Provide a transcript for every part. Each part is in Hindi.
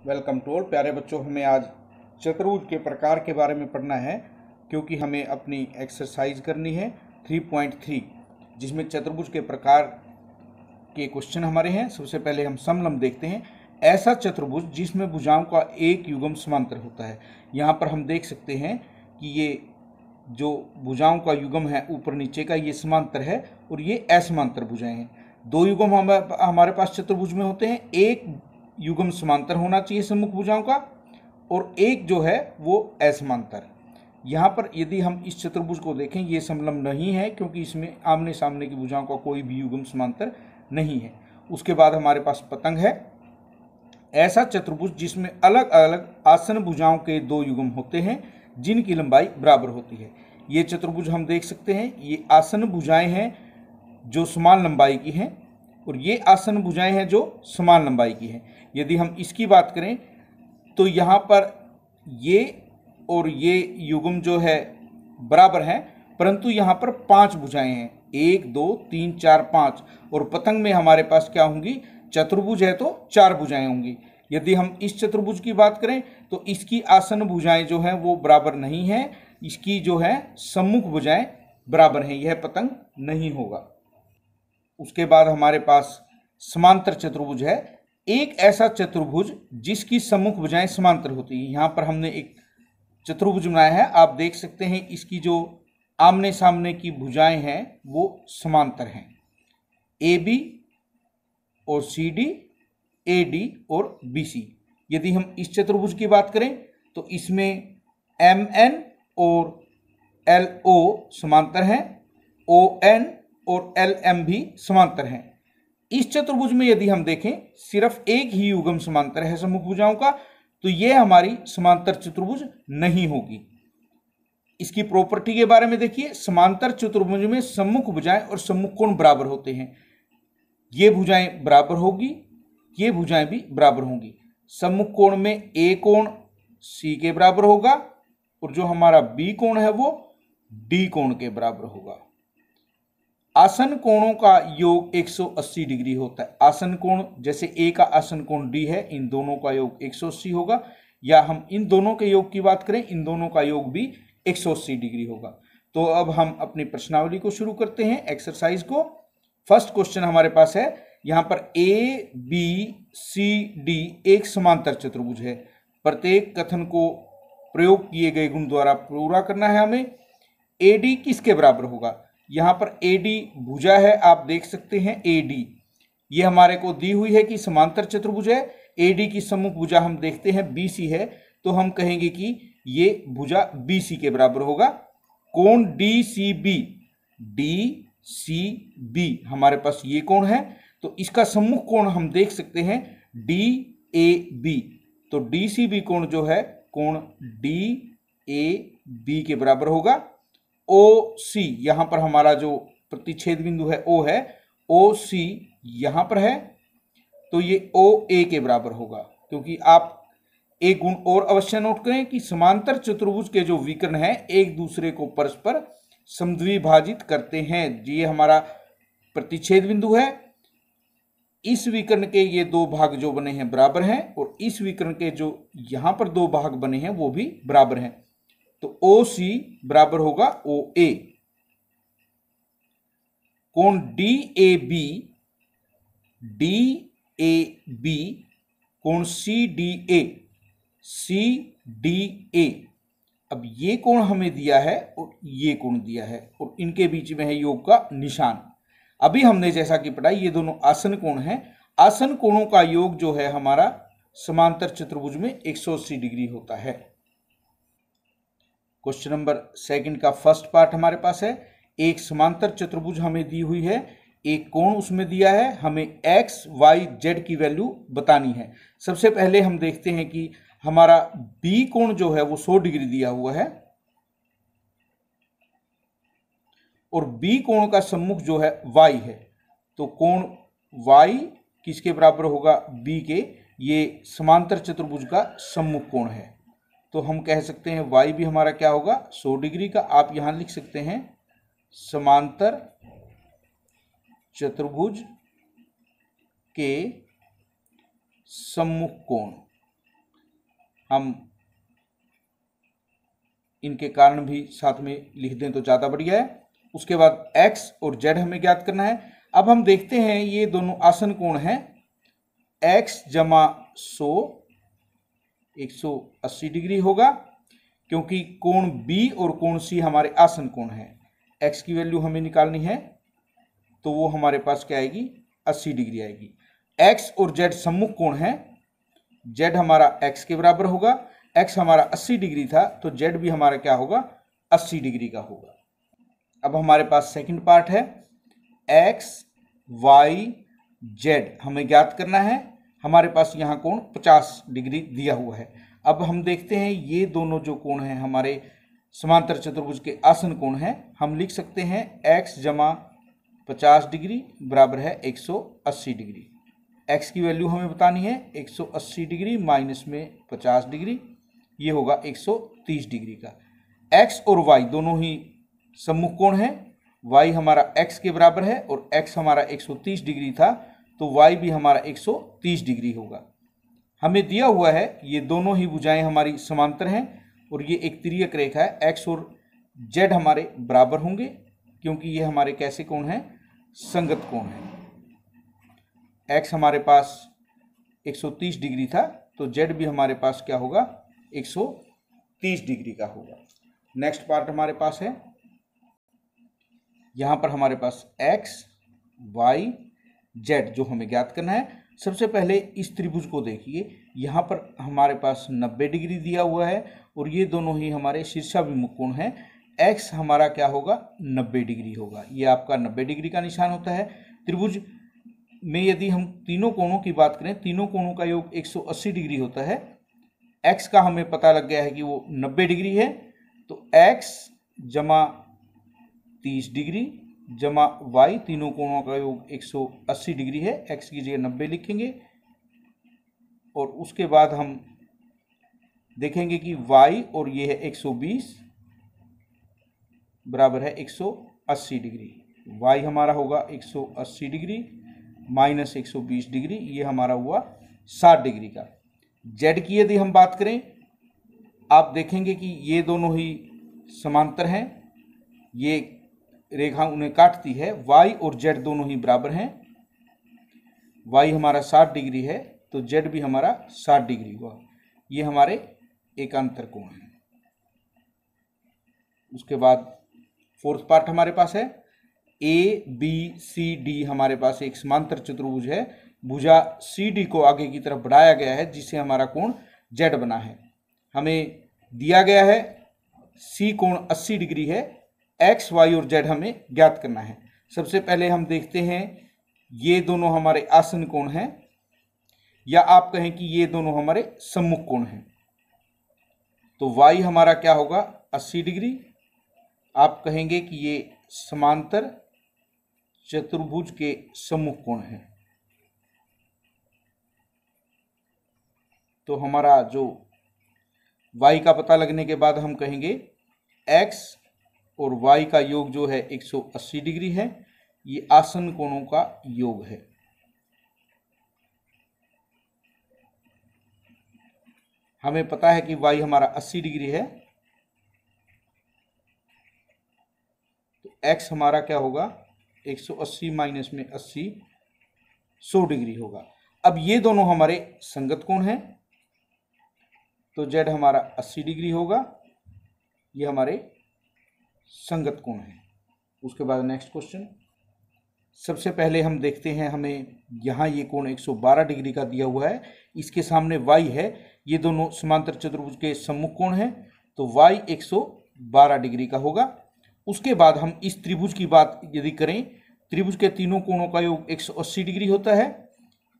वेलकम टू ऑल प्यारे बच्चों। हमें आज चतुर्भुज के प्रकार के बारे में पढ़ना है, क्योंकि हमें अपनी एक्सरसाइज करनी है 3.3, जिसमें चतुर्भुज के प्रकार के क्वेश्चन हमारे हैं। सबसे पहले हम समलंब देखते हैं। ऐसा चतुर्भुज जिसमें भुजाओं का एक युग्म समांतर होता है। यहाँ पर हम देख सकते हैं कि ये जो भुजाओं का युग्म है ऊपर नीचे का, ये समांतर है और ये असमांतर भुजाएं हैं। दो युग्म हमारे पास चतुर्भुज में होते हैं। एक युग्म समांतर होना चाहिए सम्मुख भुजाओं का, और एक जो है वो असमांतर। यहाँ पर यदि हम इस चतुर्भुज को देखें, ये समलंब नहीं है, क्योंकि इसमें आमने सामने की भुजाओं का कोई भी युग्म समांतर नहीं है। उसके बाद हमारे पास पतंग है। ऐसा चतुर्भुज जिसमें अलग अलग आसन भुजाओं के दो युग्म होते हैं जिनकी लंबाई बराबर होती है। ये चतुर्भुज हम देख सकते हैं, ये आसन भुजाएं हैं जो समान लंबाई की हैं, और ये आसन भुजाएं हैं जो समान लंबाई की हैं। यदि हम इसकी बात करें तो यहाँ पर ये और ये युग्म जो है बराबर हैं, परंतु यहाँ पर 5 भुजाएं हैं, 1 2 3 4 5, और पतंग में हमारे पास क्या होंगी, चतुर्भुज है तो 4 भुजाएं होंगी। यदि हम इस चतुर्भुज की बात करें तो इसकी आसन भुजाएं जो हैं वो बराबर नहीं हैं, इसकी जो है सम्मुख भुजाएं बराबर हैं, यह पतंग नहीं होगा। उसके बाद हमारे पास समांतर चतुर्भुज है। एक ऐसा चतुर्भुज जिसकी सम्मुख भुजाएं समांतर होती है। यहाँ पर हमने एक चतुर्भुज बनाया है, आप देख सकते हैं इसकी जो आमने सामने की भुजाएं हैं वो समांतर हैं, AB और CD, AD और BC। यदि हम इस चतुर्भुज की बात करें तो इसमें MN और LO समांतर हैं, ON और LM भी समांतर हैं। इस चतुर्भुज में यदि हम देखें सिर्फ एक ही युग्म समांतर है सम्मुख भुजाओं का, तो यह हमारी समांतर चतुर्भुज नहीं होगी। इसकी प्रॉपर्टी के बारे में देखिए। समांतर चतुर्भुज में सम्मुख भुजाएं और सम्मुख कोण बराबर होते हैं। ये भुजाएं बराबर होगी, ये भुजाएं भी बराबर होंगी। सम्मुख कोण में A कोण C के बराबर होगा, और जो हमारा B कोण है वो D कोण के बराबर होगा। आसन कोणों का योग 180 डिग्री होता है। आसन कोण जैसे A का आसन कोण D है, इन दोनों का योग 180 होगा, या हम इन दोनों के योग की बात करें, इन दोनों का योग भी 180 डिग्री होगा। तो अब हम अपनी प्रश्नावली को शुरू करते हैं, एक्सरसाइज को। फर्स्ट क्वेश्चन हमारे पास है, यहाँ पर ABCD एक समांतर चतुर्भुज है। प्रत्येक कथन को प्रयोग किए गए गुण द्वारा पूरा करना है हमें। AD किसके बराबर होगा? यहाँ पर AD भुजा है, आप देख सकते हैं AD, ये हमारे को दी हुई है कि समांतर चतुर्भुज है। AD की सम्मुख भुजा हम देखते हैं BC है, तो हम कहेंगे कि ये भुजा BC के बराबर होगा। कोण DCB, DCB हमारे पास ये कोण है, तो इसका सम्मुख कोण हम देख सकते हैं DAB, तो DCB कोण जो है कोण DAB के बराबर होगा। OC यहाँ पर हमारा जो प्रतिच्छेद बिंदु है O है, OC यहाँ पर है, तो ये OA के बराबर होगा। क्योंकि आप एक गुण और अवश्य नोट करें कि समांतर चतुर्भुज के जो विकर्ण हैं एक दूसरे को परस्पर समद्विभाजित करते हैं। ये हमारा प्रतिच्छेद बिंदु है, इस विकर्ण के ये दो भाग जो बने हैं बराबर हैं, और इस विकर्ण के जो यहाँ पर दो भाग बने हैं वो भी बराबर हैं, तो OC बराबर होगा OA। कोण DAB, DAB कोण CDA, CDA। अब ये कोण हमें दिया है और ये कोण दिया है, और इनके बीच में है योग का निशान। अभी हमने जैसा कि पढ़ा, ये दोनों आसन कोण हैं। आसन कोणों का योग जो है हमारा समांतर चतुर्भुज में 180 डिग्री होता है। क्वेश्चन नंबर सेकंड का फर्स्ट पार्ट हमारे पास है। एक समांतर चतुर्भुज हमें दी हुई है, एक कोण उसमें दिया है, हमें x, y, z की वैल्यू बतानी है। सबसे पहले हम देखते हैं कि हमारा B कोण जो है वो 100 डिग्री दिया हुआ है, और B कोण का सम्मुख जो है y है, तो कोण y किसके बराबर होगा? B के। ये समांतर चतुर्भुज का सम्मुख कोण है, तो हम कह सकते हैं y भी हमारा क्या होगा? 100 डिग्री का। आप यहां लिख सकते हैं समांतर चतुर्भुज के सम्मुख कोण। हम इनके कारण भी साथ में लिख दें तो ज़्यादा बढ़िया है। उसके बाद x और z हमें ज्ञात करना है। अब हम देखते हैं ये दोनों आसन कोण हैं, x जमा 180 डिग्री होगा, क्योंकि कोण B और कोण C हमारे आसन कोण हैं। x की वैल्यू हमें निकालनी है तो वो हमारे पास क्या आएगी, 80 डिग्री आएगी। x और z सम्मुख कोण है, z हमारा x के बराबर होगा, x हमारा 80 डिग्री था तो z भी हमारा क्या होगा, 80 डिग्री का होगा। अब हमारे पास सेकंड पार्ट है, x y z हमें ज्ञात करना है। हमारे पास यहाँ कोण 50 डिग्री दिया हुआ है। अब हम देखते हैं ये दोनों जो कोण हैं हमारे समांतर चतुर्भुज के आसन कोण हैं। हम लिख सकते हैं x जमा 50 डिग्री बराबर है 180 डिग्री। x की वैल्यू हमें बतानी है, 180 डिग्री माइनस में 50 डिग्री, ये होगा 130 डिग्री का। x और y दोनों ही सम्मुख कोण है, y हमारा x के बराबर है और x हमारा 130 डिग्री था तो y भी हमारा 130 डिग्री होगा। हमें दिया हुआ है ये दोनों ही भुजाएं हमारी समांतर हैं और ये एक तिर्यक रेखा है, x और z हमारे बराबर होंगे क्योंकि ये हमारे कैसे कोण हैं, संगत कोण हैं। x हमारे पास 130 डिग्री था तो z भी हमारे पास क्या होगा, 130 डिग्री का होगा। नेक्स्ट पार्ट हमारे पास है, यहाँ पर हमारे पास x, y, z जो हमें ज्ञात करना है। सबसे पहले इस त्रिभुज को देखिए, यहाँ पर हमारे पास 90 डिग्री दिया हुआ है और ये दोनों ही हमारे शीर्षाभिमुख कोण हैं। x हमारा क्या होगा, 90 डिग्री होगा, ये आपका 90 डिग्री का निशान होता है। त्रिभुज में यदि हम तीनों कोणों की बात करें, तीनों कोणों का योग 180 डिग्री होता है। x का हमें पता लग गया है कि वो 90 डिग्री है, तो x जमा 30 डिग्री जमा y, तीनों कोणों का योग 180 डिग्री है, x की जगह 90 लिखेंगे और उसके बाद हम देखेंगे कि y और ये है 120 बराबर है 180 डिग्री। y हमारा होगा 180 डिग्री माइनस 120 डिग्री, ये हमारा हुआ 60 डिग्री का। z की यदि हम बात करें, आप देखेंगे कि ये दोनों ही समांतर हैं, ये रेखा उन्हें काटती है। y और z दोनों ही बराबर हैं, y हमारा 60 डिग्री है तो z भी हमारा 60 डिग्री हुआ। ये हमारे एकांतर कोण हैं। उसके बाद फोर्थ पार्ट हमारे पास है, a b c d हमारे पास एक समांतर चतुर्भुज है। भुजा CD को आगे की तरफ बढ़ाया गया है जिससे हमारा कोण z बना है। हमें दिया गया है C कोण 80 डिग्री है, x, y और z हमें ज्ञात करना है। सबसे पहले हम देखते हैं ये दोनों हमारे आसन कोण हैं, या आप कहें कि ये दोनों हमारे सम्मुख कोण हैं। तो y हमारा क्या होगा, 80 डिग्री। आप कहेंगे कि ये समांतर चतुर्भुज के सम्मुख कोण हैं। तो हमारा जो y का पता लगने के बाद हम कहेंगे x और y का योग जो है 180 डिग्री है, ये आसन कोणों का योग है। हमें पता है कि y हमारा 80 डिग्री है, तो x हमारा क्या होगा, 180 माइनस में 80, 100 डिग्री होगा। अब ये दोनों हमारे संगत कोण हैं, तो z हमारा 80 डिग्री होगा, ये हमारे संगत कोण हैं। उसके बाद नेक्स्ट क्वेश्चन, सबसे पहले हम देखते हैं, हमें यहाँ ये कोण 112 डिग्री का दिया हुआ है, इसके सामने y है, ये दोनों समांतर चतुर्भुज के सम्मुख कोण हैं, तो y 112 डिग्री का होगा। उसके बाद हम इस त्रिभुज की बात यदि करें, त्रिभुज के तीनों कोणों का योग 180 डिग्री होता है।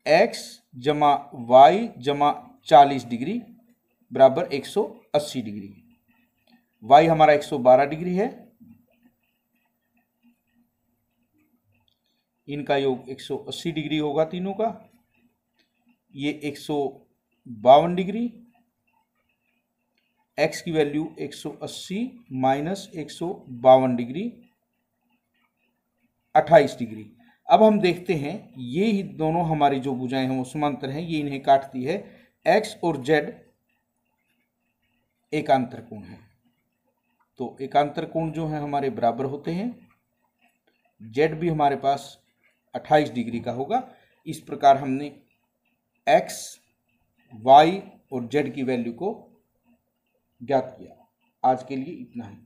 x जमा y जमा 40 डिग्री बराबर 180 डिग्री। y हमारा 112 डिग्री है, इनका योग 180 डिग्री होगा तीनों का, ये 152 डिग्री। x की वैल्यू 180 माइनस 152 डिग्री, 28 डिग्री। अब हम देखते हैं ये ही दोनों हमारी जो भुजाएं हैं वो समांतर हैं, ये इन्हें काटती है। x और z एकांतर कोण है। तो एकांतर कोण जो है हमारे बराबर होते हैं, जेड भी हमारे पास 28 डिग्री का होगा। इस प्रकार हमने एक्स, वाई और जेड की वैल्यू को ज्ञात किया। आज के लिए इतना ही।